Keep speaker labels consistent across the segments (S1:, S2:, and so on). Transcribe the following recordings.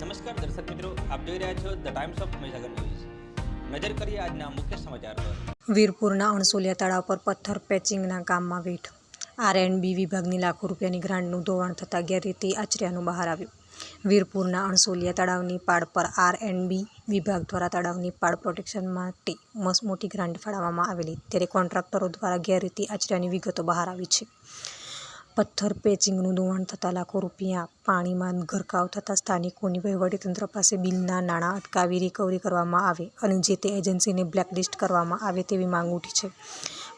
S1: નમસ્કાર દર્શક મિત્રો, આપ જોઈ રહ્યા છો the Times of Mahisagar news. નજર કરીએ આજના મુખ્ય સમાચાર પર।
S2: વીરપુરના અણસોલિયા તળાવ પર પથ્થર પેચિંગના કામમાં વેઠ। આર.એન્ડ.બી વિભાગની લાખો રૂપિયાની ગ્રાન્ટનું ધોવાણ થતાં ગેરરીતિ આચર્યાનું બહાર આવ્યું। વીરપુરના અણસોલિયા તળાવની પાળ પર આર.એન્ડ.બી વિભાગ દ્વારા તળાવની પાળ પ્રોટેક્શન માટે મોટી ગ્રાન્ટ ફાળવવામાં આવેલી, ત્યારે કોન્ટ્રાક્ટરો દ્વારા ગેરરીતિ આચર્યાની વિગતો બહાર આવી છે। પથ્થર પેચિંગનું ધોવાણ થતાં લાખો રૂપિયા પાણીમાં ગરકાવ થતાં સ્થાનિકોની વહીવટીતંત્ર પાસે બિલના નાણાં અટકાવી રિકવરી કરવામાં આવે અને જે તે એજન્સીને બ્લેકલિસ્ટ કરવામાં આવે તેવી માંગ ઉઠી છે।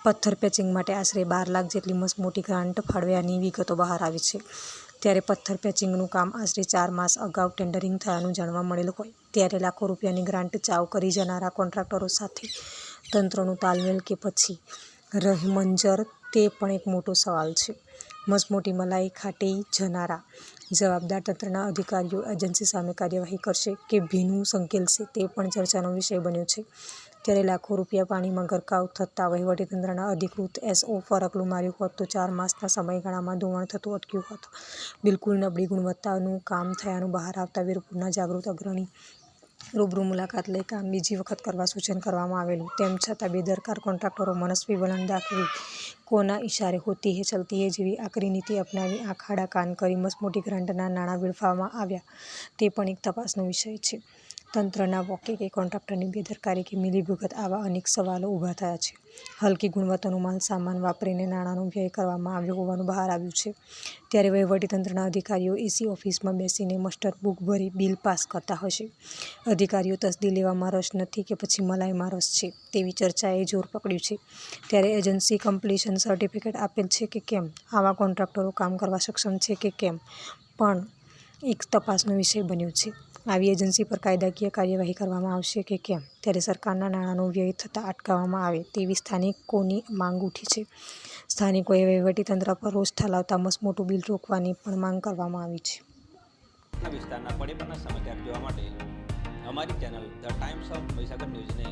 S2: પથ્થર પેચિંગ માટે આશરે 12 લાખ જેટલી મસમોટી ગ્રાન્ટ ફાળવ્યાની વિગતો બહાર આવી છે। ત્યારે પથ્થર પેચિંગનું કામ આશરે 4 માસ અગાઉ ટેન્ડરિંગ થયાનું જાણવા મળેલ હોય ત્યારે લાખો રૂપિયાની ગ્રાન્ટ ચાવ કરી જનારા કોન્ટ્રાક્ટરો સાથે તંત્રનું તાલમેલ કે પછી રહે મંજર તે પણ એક મોટો સવાલ છે। મસમોટી મલાઈ ખાટી જનારા જવાબદાર તંત્રના અધિકારીઓ એજન્સી સામે કાર્યવાહી કરશે કે ભીનું સંકેલશે તે પણ ચર્ચાનો વિષય બન્યો છે। ત્યારે લાખો રૂપિયા પાણીમાં ગરકાવ થતાં વહીવટીતંત્રના અધિકૃત એસઓ ફરકલું માર્યું હોત તો 4 માસના સમયગાળામાં ધોવાણ થતું અટક્યું હોત। બિલકુલ નબળી ગુણવત્તાનું કામ થયાનું બહાર આવતા વીરપુરના જાગૃત અગ્રણી રૂબરૂ મુલાકાત લઈ કામ બીજી વખત કરવા સૂચન કરવામાં આવેલું, તેમ છતાં બેદરકાર કોન્ટ્રાક્ટરો મનસ્વી વલણ દાખવી કોના ઇશારે હોતી હે ચલતી હે જેવી આકરી નીતિ અપનાવી આંખ આડા કાન કરી મસમોટી ગ્રાન્ટના નાણાં વેડફાવવામાં આવ્યા તે પણ એક તપાસનો વિષય છે। તંત્રના વોકે કે કોન્ટ્રાક્ટરની બેદરકારી કે મિલીભગત આવા અનેક સવાલો ઊભા થયા છે। હલકી ગુણવત્તાનું માલ સામાન વાપરીને નાણાંનો વ્યય કરવામાં આવ્યો હોવાનું બહાર આવ્યું છે। ત્યારે વહીવટીતંત્રના અધિકારીઓ એસી ઓફિસમાં બેસીને મસ્ટર બુક ભરી બિલ પાસ કરતા હશે। અધિકારીઓ તસદી લેવામાં રસ નથી કે પછી મલાઈમાં રસ છે તેવી ચર્ચાએ જોર પકડ્યું છે। ત્યારે એજન્સી કમ્પ્લીશન સર્ટિફિકેટ આપેલ છે કે કેમ, આવા કોન્ટ્રાક્ટરો કામ કરવા સક્ષમ છે કે કેમ પણ એક તપાસનો વિષય બન્યો છે। આવી એજન્સી પર કાયદાકીય કાર્યવાહી કરવામાં આવશે કે કેમ, ત્યારે સરકારના નાણાંનો વ્યય થતાં અટકાવવામાં આવે તેવી સ્થાનિકોની માંગ ઉઠી છે। સ્થાનિકોએ વહીવટીતંત્ર પર રોષ ઠાલવતા મસમોટું બિલ રોકવાની પણ માંગ કરવામાં આવી છે।
S1: વિસ્તારના પડે પરના સમાચાર જોવા માટે અમારી channel the Times of Mahisagar ન્યૂઝને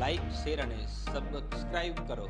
S1: લાઇક, શેર અને સબસ્ક્રાઇબ કરો।